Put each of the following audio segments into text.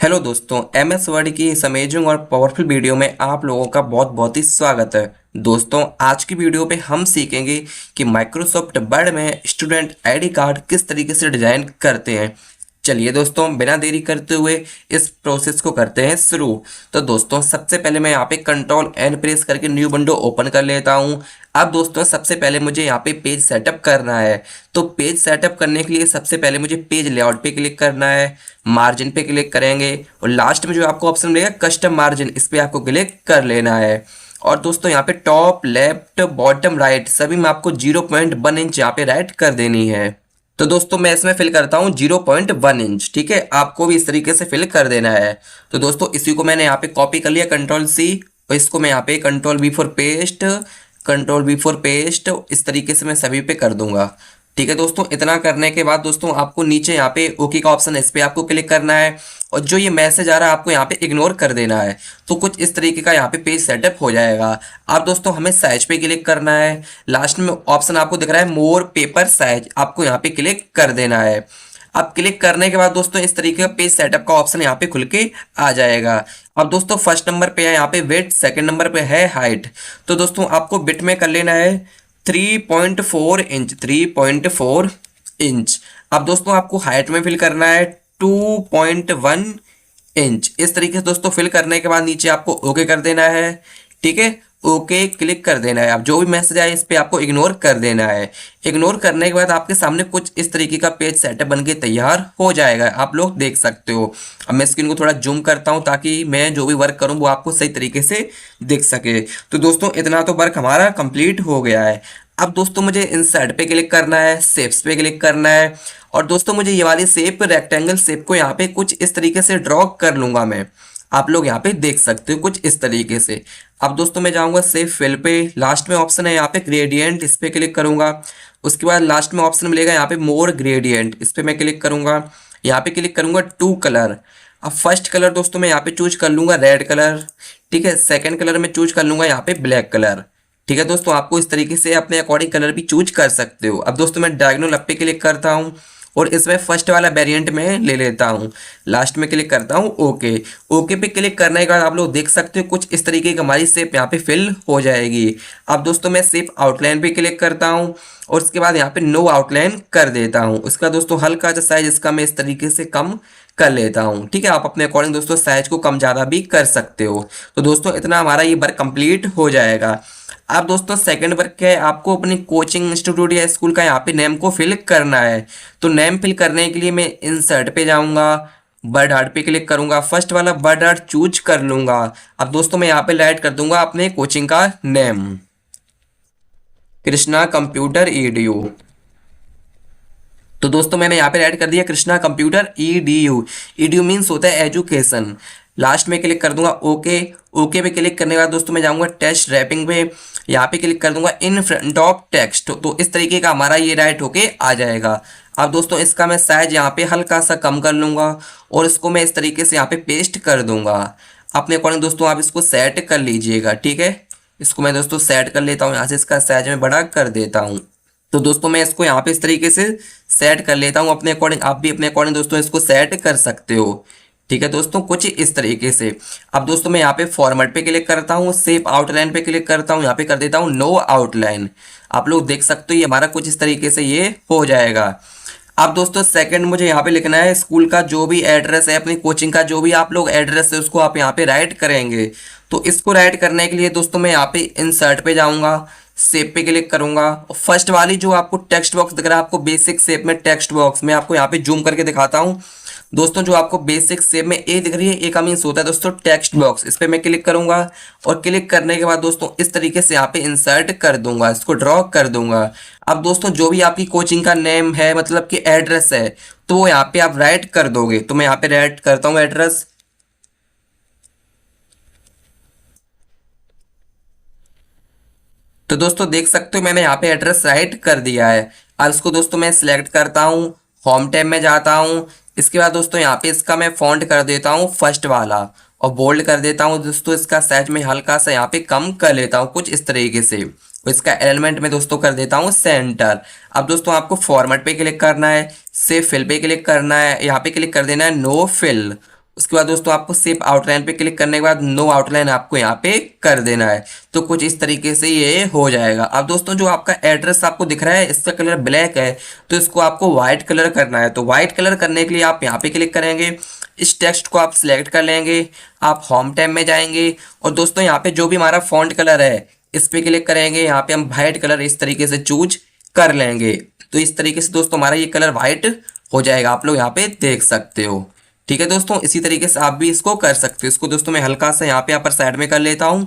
Hello दोस्तों, M S word की इस अमेजिंग और पावरफुल वीडियो में आप लोगों का बहुत बहुत ही स्वागत है। दोस्तों, आज की वीडियो पे हम सीखेंगे कि माइक्रोसॉफ्ट वर्ड में स्टूडेंट आईडी कार्ड किस तरीके से डिजाइन करते हैं। चलिए दोस्तों, बिना देरी करते हुए इस प्रोसेस को करते हैं शुरू। तो दोस्तों, सबसे पहले मैं यहाँ पे कंट्रोल एन प्रेस करके न्यू विंडो ओपन कर लेता हूँ। अब दोस्तों, सबसे पहले मुझे यहाँ पे पेज सेटअप करना है। तो पेज सेटअप करने के लिए सबसे पहले मुझे पेज लेआउट पे क्लिक करना है, मार्जिन पे क्लिक करेंगे और लास्ट में जो आपको ऑप्शन मिलेगा कस्टम मार्जिन, इस पे आपको क्लिक कर लेना है। और दोस्तों, यहाँ पे टॉप लेफ्ट बॉटम राइट सभी में आपको 0.1 इंच यहाँ पे राइट कर देनी है। तो दोस्तों, मैं इसमें फिल करता हूँ 0.1 इंच। ठीक है, आपको भी इस तरीके से फिल कर देना है। तो दोस्तों, इसी को मैंने यहाँ पे कॉपी कर लिया, कंट्रोल सी, और इसको मैं यहाँ पे कंट्रोल बी फॉर पेस्ट इस तरीके से मैं सभी पे कर दूंगा। ठीक है दोस्तों, इतना करने के बाद दोस्तों आपको नीचे यहाँ पे ओके का ऑप्शन है, इस पे आपको क्लिक करना है और जो ये मैसेज आ रहा है आपको यहाँ पे इग्नोर कर देना है। तो कुछ इस तरीके का यहाँ पे पेज सेटअप हो जाएगा। अब दोस्तों, हमें साइज पे क्लिक करना है। लास्ट में ऑप्शन आपको दिख रहा है मोर पेपर साइज, आपको यहाँ पे क्लिक कर देना है। अब क्लिक करने के बाद दोस्तों इस तरीके का पेज सेटअप का ऑप्शन यहाँ पे खुल के आ जाएगा। अब दोस्तों, फर्स्ट नंबर पे है यहाँ पे वेट, सेकंड नंबर पे है हाइट। तो दोस्तों आपको बिट में कर लेना है 3.4 इंच, 3.4 इंच। अब दोस्तों आपको हाइट में फिल करना है 2.1 इंच। इस तरीके से दोस्तों फिल करने के बाद नीचे आपको ओके कर देना है। ठीक है, ओके क्लिक कर देना है। अब जो भी मैसेज आए इस पे आपको इग्नोर कर देना है। इग्नोर करने के बाद आपके सामने कुछ इस तरीके का पेज सेटअप बन के तैयार हो जाएगा, आप लोग देख सकते हो। अब मैं स्क्रीन को थोड़ा जूम करता हूं ताकि मैं जो भी वर्क करूं वो आपको सही तरीके से दिख सके। तो दोस्तों, इतना तो वर्क हमारा कंप्लीट हो गया है। अब दोस्तों मुझे इंसर्ट पे क्लिक करना है, शेप्स पे क्लिक करना है और दोस्तों मुझे ये वाली शेप, रेक्टेंगल शेप को यहाँ पे कुछ इस तरीके से ड्रॉ कर लूंगा मैं। आप लोग यहाँ पे देख सकते हो कुछ इस तरीके से। अब दोस्तों मैं जाऊंगा सेव फिल पे, लास्ट में ऑप्शन है यहाँ पे ग्रेडियंट, इस पे क्लिक करूंगा। उसके बाद लास्ट में ऑप्शन मिलेगा यहाँ पे मोर ग्रेडियंट, इस पे मैं क्लिक करूंगा। यहाँ पे क्लिक करूंगा टू कलर। अब फर्स्ट कलर दोस्तों मैं यहाँ पे चूज कर लूंगा रेड कलर। ठीक है, सेकंड कलर में चूज कर लूंगा यहाँ पे ब्लैक कलर। ठीक है दोस्तों, आपको इस तरीके से अपने अकॉर्डिंग कलर भी चूज कर सकते हो। अब दोस्तों मैं डायगोनल अप पे क्लिक करता हूँ और इसमें फर्स्ट वाला वेरिएंट में ले लेता हूँ। लास्ट में क्लिक करता हूँ ओके। ओके पे क्लिक करने के बाद आप लोग देख सकते हो कुछ इस तरीके की हमारी शेप यहाँ पे फिल हो जाएगी। अब दोस्तों मैं शेप आउटलाइन पे क्लिक करता हूँ और उसके बाद यहाँ पे नो आउटलाइन कर देता हूँ। उसका दोस्तों हल्का सा साइज इसका मैं इस तरीके से कम कर लेता हूँ। ठीक है, आप अपने अकॉर्डिंग दोस्तों साइज को कम ज़्यादा भी कर सकते हो। तो दोस्तों इतना हमारा ये वर्क कंप्लीट हो जाएगा। अब दोस्तों सेकंड वर्क क्या है, आपको अपनी कोचिंग इंस्टीट्यूट या स्कूल का यहाँ पे नेम को फिल करना है। तो नेम फिल करने के लिए मैं इंसर्ट पे जाऊंगा, बर्ड आर्ट पे क्लिक करूंगा, फर्स्ट वाला बर्ड आर्ट चूज कर लूंगा। अब दोस्तों मैं यहाँ पे राइट कर दूंगा अपने कोचिंग का नेम, कृष्णा कंप्यूटर ईडीयू। तो दोस्तों मैंने यहाँ पे ऐड कर दिया Krishna computer EDU. EDU means होता है एजुकेशन। लास्ट में क्लिक कर दूंगा ओके। ओके पे क्लिक करने के बाद दोस्तों मैं जाऊंगा टेस्ट रैपिंग पे, यहाँ पे क्लिक कर दूंगा इन फ्रंट ऑफ टेक्स्ट। तो इस तरीके का हमारा ये राइट होके आ जाएगा। अब दोस्तों इसका मैं साइज यहाँ पे हल्का सा कम कर लूंगा और इसको मैं इस तरीके से यहाँ पे पेस्ट कर दूंगा। अपने अकॉर्डिंग दोस्तों आप इसको सेट कर लीजिएगा। ठीक है, इसको मैं दोस्तों सेट कर लेता हूँ, यहाँ से इसका साइज मैं बड़ा कर देता हूँ। तो दोस्तों मैं इसको यहाँ पे इस तरीके से सेट कर लेता हूँ अपने अकॉर्डिंग। आप भी अपने अकॉर्डिंग दोस्तों इसको सेट कर सकते हो। ठीक है दोस्तों, कुछ इस तरीके से। अब दोस्तों मैं यहाँ पे फॉर्मेट पे क्लिक करता हूँ, शेप आउटलाइन पे क्लिक करता हूँ, यहाँ पे कर देता हूँ नो आउटलाइन। आप लोग देख सकते हो ये हमारा कुछ इस तरीके से ये हो जाएगा। अब दोस्तों सेकंड मुझे यहाँ पे लिखना है स्कूल का जो भी एड्रेस है, अपनी कोचिंग का जो भी आप लोग एड्रेस है उसको आप यहाँ पे राइट करेंगे। तो इसको राइट करने के लिए दोस्तों मैं यहाँ पे इंसर्ट पे जाऊंगा, शेप पे क्लिक करूंगा और फर्स्ट वाली जो आपको टेक्स्ट बॉक्स दिख रहा है, आपको बेसिक शेप में टेक्स्ट बॉक्स में आपको यहाँ पे जूम करके दिखाता हूँ दोस्तों। जो आपको बेसिक शेप में ए दिख रही है, ए का मीन्स होता है दोस्तों टेक्स्ट बॉक्स। इस पे मैं क्लिक करूंगा और क्लिक करने के बाद दोस्तों इस तरीके से यहाँ पे इंसर्ट कर दूंगा, इसको ड्रॉ कर दूंगा। अब दोस्तों जो भी आपकी कोचिंग का नेम है, मतलब कि एड्रेस है, तो वो यहाँ पे आप राइट कर दोगे। तो मैं यहाँ पे राइट करता हूँ एड्रेस। तो दोस्तों देख सकते हो मैंने यहाँ पे एड्रेस राइट कर दिया है। अब इसको दोस्तों मैं सिलेक्ट करता हूँ, होम टैब में जाता हूँ। इसके बाद दोस्तों यहाँ पे इसका मैं फॉन्ट कर देता हूँ फर्स्ट वाला और बोल्ड कर देता हूँ दोस्तों। इसका साइज में हल्का सा यहाँ पे कम कर लेता हूँ कुछ इस तरीके से। और इसका एलिमेंट में दोस्तों कर देता हूँ सेंटर। अब दोस्तों आपको फॉर्मेट पे क्लिक करना है, सेव फिल पे क्लिक करना है, यहाँ पे क्लिक कर देना है नो फिल। उसके बाद दोस्तों आपको सेव आउटलाइन पे क्लिक करने के बाद नो आउटलाइन आपको यहाँ पे कर देना है। तो कुछ इस तरीके से ये हो जाएगा। अब दोस्तों जो आपका एड्रेस आपको दिख रहा है इसका कलर ब्लैक है, तो इसको आपको व्हाइट कलर करना है। तो व्हाइट कलर करने के लिए आप यहाँ पे क्लिक करेंगे, इस टेक्स्ट को आप सिलेक्ट कर लेंगे, आप होम टैब में जाएंगे और दोस्तों यहाँ पे जो भी हमारा फॉन्ट कलर है इस पे क्लिक करेंगे। यहाँ पे हम व्हाइट कलर इस तरीके से चूज कर लेंगे। तो इस तरीके से दोस्तों हमारा ये कलर व्हाइट हो जाएगा, आप लोग यहाँ पे देख सकते हो। ठीक है दोस्तों, इसी तरीके से आप भी इसको कर सकते हो। इसको दोस्तों मैं हल्का सा यहाँ पे अपर साइड में कर लेता हूँ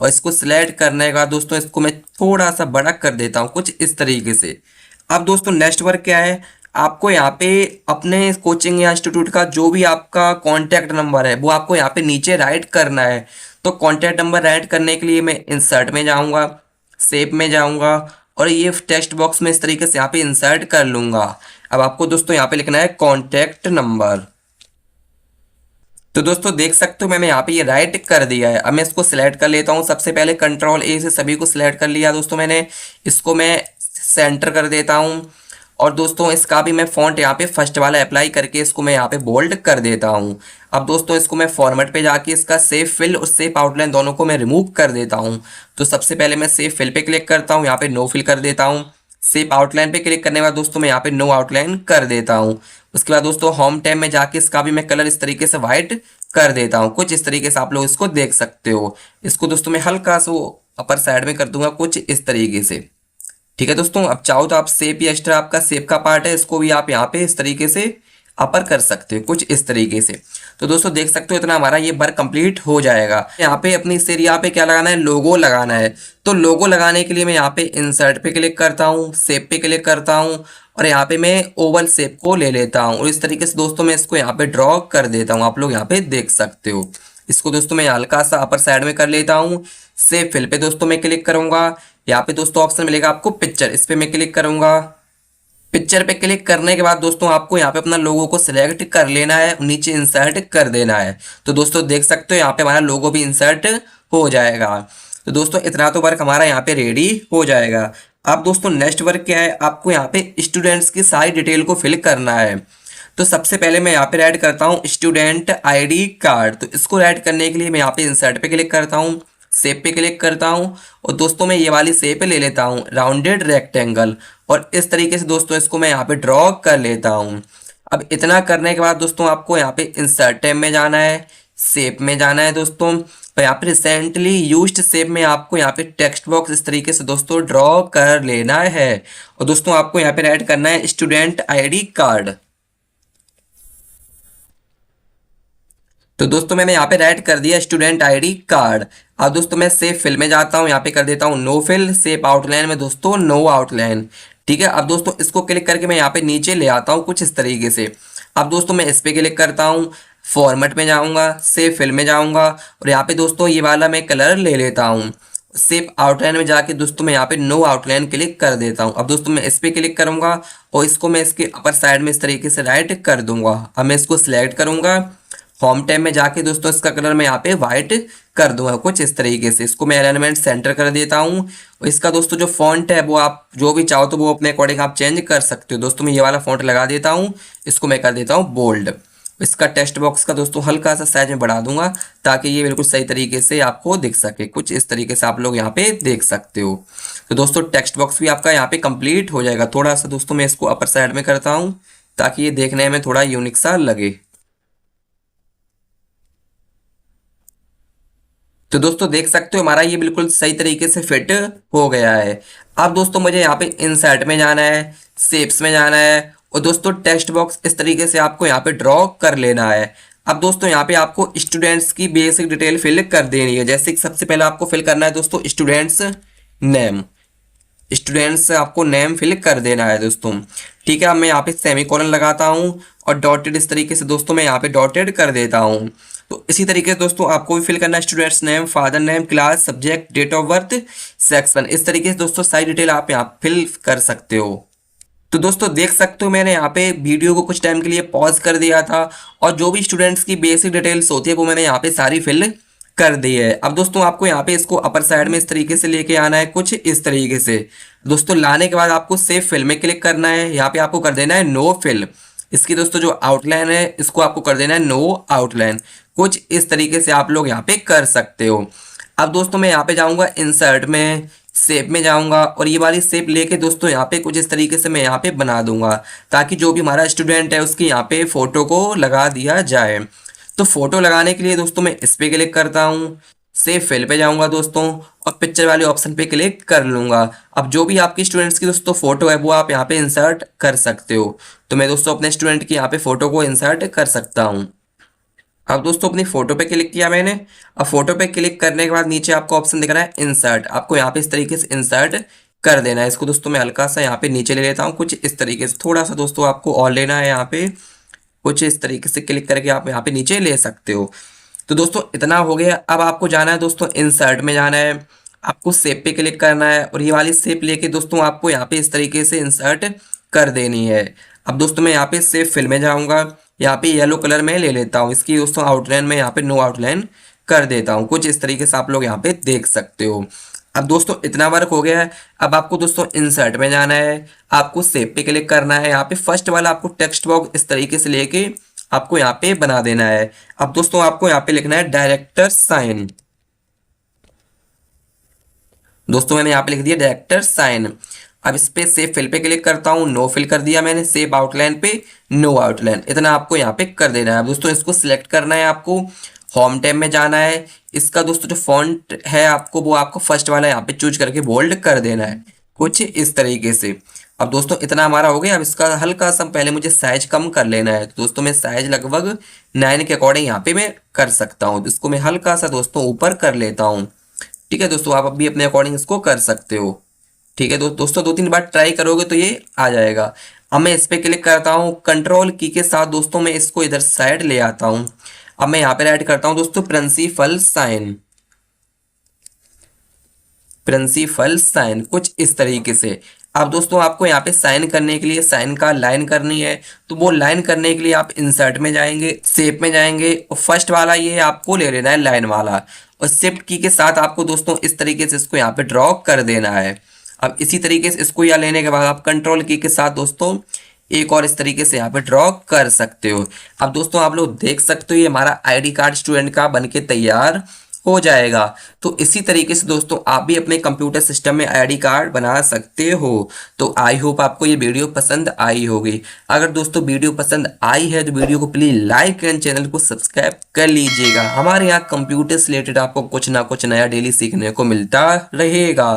और इसको सिलेक्ट करने के बाद दोस्तों इसको मैं थोड़ा सा बड़ा कर देता हूँ कुछ इस तरीके से। अब दोस्तों नेक्स्ट वर्क क्या है, आपको यहाँ पे अपने कोचिंग या इंस्टीट्यूट का जो भी आपका कॉन्टैक्ट नंबर है वो आपको यहाँ पे नीचे राइट करना है। तो कॉन्टैक्ट नंबर राइट करने के लिए मैं इंसर्ट में जाऊँगा, सेव में जाऊँगा और ये टेक्स्ट बॉक्स में इस तरीके से यहाँ पे इंसर्ट कर लूँगा। अब आपको दोस्तों यहाँ पे लिखना है कॉन्टैक्ट नंबर। तो दोस्तों देख सकते हो मैंने यहाँ पे ये राइट कर दिया है। अब मैं इसको सिलेक्ट कर लेता हूँ। सबसे पहले कंट्रोल ए से सभी को सिलेक्ट कर लिया दोस्तों मैंने। इसको मैं सेंटर कर देता हूँ और दोस्तों इसका भी मैं फॉन्ट यहाँ पे फर्स्ट वाला अप्लाई करके इसको मैं यहाँ पे बोल्ड कर देता हूँ। अब दोस्तों इसको मैं फॉर्मेट पे जाके इसका सेव फिल और सेव आउटलाइन दोनों को मैं रिमूव कर देता हूँ। तो सबसे पहले मैं सेव फिल पे क्लिक करता हूँ, यहाँ पे नो फिल कर देता हूँ। सेव आउटलाइन पे क्लिक करने के बाद दोस्तों मैं यहाँ पे नो आउटलाइन कर देता हूँ। उसके बाद दोस्तों होम टैब में जाके इसका भी मैं कलर इस तरीके से व्हाइट कर देता हूँ कुछ इस तरीके से, आप लोग इसको देख सकते हो। इसको दोस्तों मैं हल्का सा अपर साइड में कर दूंगा कुछ इस तरीके से। ठीक है दोस्तों, अब चाहो तो आप सेप या एक्स्ट्रा आपका सेप का पार्ट है इसको भी आप यहाँ पे इस तरीके से अपर कर सकते हो कुछ इस तरीके से। तो दोस्तों देख सकते हो इतना हमारा ये वर्क कंप्लीट हो जाएगा। यहाँ पे अपनी इस एरिया पे क्या लगाना है, लोगो लगाना है। तो लोगो लगाने के लिए मैं यहाँ पे इंसर्ट पे क्लिक करता हूँ, सेप पे क्लिक करता हूँ और यहाँ पे मैं ओवल शेप को ले लेता हूँ और इस तरीके से दोस्तों मैं इसको यहाँ पे ड्रॉ कर देता हूँ, आप लोग यहाँ पे देख सकते हो। इसको दोस्तों मैं हल्का सा अपर साइड में कर लेता हूँ। सेव फिल पे दोस्तों मैं क्लिक करूंगा। यहाँ पे दोस्तों ऑप्शन मिलेगा आपको पिक्चर, इस पे मैं क्लिक करूंगा। पिक्चर पे क्लिक करने के बाद दोस्तों आपको यहाँ पे अपना लोगो को सिलेक्ट कर लेना है, नीचे इंसर्ट कर देना है। तो दोस्तों देख सकते हो यहाँ पे हमारा लोगो भी इंसर्ट हो जाएगा। तो दोस्तों इतना तो वर्क हमारा यहाँ पे रेडी हो जाएगा। अब दोस्तों नेक्स्ट वर्क क्या है, आपको यहाँ पे स्टूडेंट्स की सारी डिटेल को फिल करना है। तो सबसे पहले मैं यहाँ पे ऐड करता हूँ स्टूडेंट आईडी कार्ड। तो इसको ऐड करने के लिए मैं यहाँ पे इंसर्ट पे क्लिक करता हूँ, शेप पे क्लिक करता हूँ और दोस्तों मैं ये वाली शेप ले लेता हूँ राउंडेड रेक्टेंगल और इस तरीके से दोस्तों इसको मैं यहाँ पे ड्रॉ कर लेता हूँ। अब इतना करने के बाद दोस्तों आपको यहाँ पे इंसर्ट टैब में जाना है, शेप में जाना है दोस्तों। तो यहाँ पे रिसेंटली यूज्ड शेप में आपको यहाँ पे टेक्स्ट बॉक्स इस तरीके से दोस्तों ड्रॉ कर लेना है और दोस्तों आपको यहाँ पे ऐड करना है स्टूडेंट आईडी कार्ड। तो दोस्तों मैंने यहाँ पे ऐड कर दिया स्टूडेंट आईडी कार्ड। अब दोस्तों मैं सेव फिल में जाता हूँ, यहाँ पे कर देता हूँ नो फिल, सेव आउटलाइन में दोस्तों नो आउटलाइन। ठीक है, अब दोस्तों इसको क्लिक करके मैं यहाँ पे नीचे ले आता हूँ कुछ इस तरीके से। अब दोस्तों मैं इस पे क्लिक करता हूँ, फॉर्मेट में जाऊँगा, सेव फिल में जाऊँगा और यहाँ पे दोस्तों ये वाला मैं कलर ले लेता हूँ। सेव आउटलाइन में जाके दोस्तों मैं यहाँ पे नो आउटलाइन क्लिक कर देता हूँ। अब दोस्तों मैं इस पे क्लिक करूँगा और इसको मैं इसके अपर साइड में इस तरीके से राइट कर दूंगा। अब मैं इसको सिलेक्ट करूँगा, होम टैब में जाके दोस्तों इसका कलर मैं यहाँ पे व्हाइट कर दूंगा कुछ इस तरीके से। इसको मैं अलाइनमेंट सेंटर कर देता हूँ और इसका दोस्तों जो फॉन्ट है वो आप जो भी चाहो तो वो अपने अकॉर्डिंग आप चेंज कर सकते हो। दोस्तों मैं ये वाला फॉन्ट लगा देता हूँ, इसको मैं कर देता हूँ बोल्ड। इसका टेक्स्ट बॉक्स का दोस्तों हल्का सा साइज में बढ़ा दूंगा ताकि ये बिल्कुल सही तरीके से आपको दिख सके कुछ इस तरीके से, आप लोग यहाँ पे देख सकते हो। तो दोस्तों टेक्स्ट बॉक्स भी आपका यहाँ पे कंप्लीट हो जाएगा। थोड़ा सा दोस्तों मैं इसको अपर साइड में करता हूँ ताकि ये देखने में थोड़ा यूनिक सा लगे। तो दोस्तों देख सकते हो हमारा ये बिल्कुल सही तरीके से फिट हो गया है। अब दोस्तों मुझे यहाँ पे इंसर्ट में जाना है, शेप्स में जाना है और दोस्तों टेक्स्ट बॉक्स इस तरीके से आपको यहाँ पे ड्रॉ कर लेना है। अब दोस्तों यहाँ पे आपको स्टूडेंट्स की बेसिक डिटेल फिल कर देनी है। जैसे कि सबसे पहले आपको फिल करना है दोस्तों स्टूडेंट्स नेम, स्टूडेंट्स आपको नेम फिल कर देना है दोस्तों। ठीक है, अब मैं यहाँ पे सेमीकोलन लगाता हूँ और डॉटेड इस तरीके से दोस्तों मैं यहाँ पे डॉटेड कर देता हूँ। तो इसी तरीके से दोस्तों आपको भी फिल करना है students name, father name, class, subject, date of birth, section. इस तरीके से दोस्तों सारी डिटेल आप यहाँ फिल कर सकते हो। तो दोस्तों देख सकते हो मैंने यहाँ पे वीडियो को कुछ टाइम के लिए पॉज कर दिया था और जो भी स्टूडेंट्स की बेसिक डिटेल्स होती है वो मैंने यहाँ पे सारी फिल कर दी है। अब दोस्तों आपको यहाँ पे इसको अपर साइड में इस तरीके से लेके आना है कुछ इस तरीके से। दोस्तों लाने के बाद आपको सेव फिल में क्लिक करना है, यहाँ पे आपको कर देना है नो फिल। इसकी दोस्तों जो आउटलाइन है इसको आपको कर देना है नो आउटलाइन। कुछ इस तरीके से आप लोग यहाँ पे कर सकते हो। अब दोस्तों मैं यहाँ पे जाऊँगा इंसर्ट में, शेप में जाऊँगा और ये वाली शेप लेके दोस्तों यहाँ पे कुछ इस तरीके से मैं यहाँ पे बना दूंगा, ताकि जो भी हमारा स्टूडेंट है उसकी यहाँ पे फ़ोटो को लगा दिया जाए। तो फोटो लगाने के लिए दोस्तों मैं इस पे क्लिक करता हूँ, सेव फिल पे जाऊंगा दोस्तों और पिक्चर वाले ऑप्शन पे क्लिक कर लूंगा। अब जो भी आपकी स्टूडेंट्स की दोस्तों फोटो है वो आप यहाँ पे इंसर्ट कर सकते हो। तो मैं दोस्तों अपने स्टूडेंट की यहाँ पे फोटो को इंसर्ट कर सकता हूँ। अब दोस्तों अपनी फोटो पे क्लिक किया मैंने। अब फोटो पे क्लिक करने के बाद नीचे आपको ऑप्शन दिख रहा है इंसर्ट, आपको यहाँ पे इस तरीके से इंसर्ट कर देना है। इसको दोस्तों मैं हल्का सा यहाँ पे नीचे ले लेता हूँ, कुछ इस तरीके से थोड़ा सा दोस्तों आपको और लेना है, यहाँ पे कुछ इस तरीके से क्लिक करके आप यहाँ पे नीचे ले सकते हो। तो दोस्तों इतना हो गया। अब आपको जाना है दोस्तों इंसर्ट में जाना है, आपको शेप पे क्लिक करना है और ये वाली शेप लेके दोस्तों आपको यहाँ पे इस तरीके से इंसर्ट कर देनी है। अब दोस्तों मैं यहाँ पे शेप फिल में जाऊँगा, यहाँ पे येलो कलर में ले लेता हूँ, इसकी दोस्तों आउटलाइन में यहाँ पे नो आउटलाइन कर देता हूँ। कुछ इस तरीके से आप लोग यहाँ पे देख सकते हो। अब दोस्तों इतना वर्क हो गया है। अब आपको दोस्तों इंसर्ट में जाना है, आपको शेप पे क्लिक करना है, यहाँ पे फर्स्ट वाला आपको टेक्स्ट बॉक्स इस तरीके से लेके आपको यहाँ पे बना देना है। अब दोस्तों आपको यहाँ पे लिखना है डायरेक्टर साइन। दोस्तों मैंने यहाँ पे लिख दिया डायरेक्टर साइन। अब इस पे सेव फिल पे क्लिक करता हूँ, नो फिल कर दिया मैंने, सेव आउटलाइन पे नो आउटलाइन, इतना आपको यहाँ पे कर देना है। अब दोस्तों इसको सिलेक्ट करना है, आपको होम टैब में जाना है, इसका दोस्तों जो फॉन्ट है आपको वो आपको फर्स्ट वाला यहाँ पे चूज करके बोल्ड कर देना है, कुछ इस तरीके से। अब दोस्तों इतना हमारा हो गया। अब इसका हल्का सा पहले मुझे साइज कम कर लेना है, तो दोस्तों मैं साइज लगभग 9 के अकॉर्डिंग यहाँ पे मैं कर सकता हूँ। तो इसको मैं हल्का सा दोस्तों ऊपर कर लेता हूँ। ठीक है दोस्तों, आप भी अपने अकॉर्डिंग इसको कर सकते हो। ठीक है दोस्तों 2-3 बार ट्राई करोगे तो ये आ जाएगा। अब मैं इस पे क्लिक करता हूँ, कंट्रोल की के साथ दोस्तों मैं इसको इधर साइड ले आता हूँ। अब मैं यहाँ पे ऐड करता हूँ दोस्तों प्रिंसिपल साइन, प्रिंसिपल साइन, कुछ इस तरीके से। अब दोस्तों आपको यहाँ पे साइन करने के लिए साइन का लाइन करनी है, तो वो लाइन करने के लिए आप इंसर्ट में जाएंगे, शेप में जाएंगे और फर्स्ट वाला ये आपको ले लेना है लाइन वाला, और शिफ्ट की के साथ आपको दोस्तों इस तरीके से इसको यहाँ पे ड्रॉ कर देना है। अब इसी तरीके से इसको यहाँ लेने के बाद आप कंट्रोल की के साथ दोस्तों एक और इस तरीके से यहाँ पे ड्रॉ कर सकते हो। अब दोस्तों आप लोग देख सकते हो ये हमारा आईडी कार्ड स्टूडेंट का बनके तैयार हो जाएगा। तो इसी तरीके से दोस्तों आप भी अपने कंप्यूटर सिस्टम में आईडी कार्ड बना सकते हो। तो आई होप आपको ये वीडियो पसंद आई होगी। अगर दोस्तों वीडियो पसंद आई है तो वीडियो को प्लीज लाइक एंड चैनल को सब्सक्राइब कर लीजिएगा। हमारे यहाँ कंप्यूटर से रिलेटेड आपको कुछ ना कुछ नया डेली सीखने को मिलता रहेगा।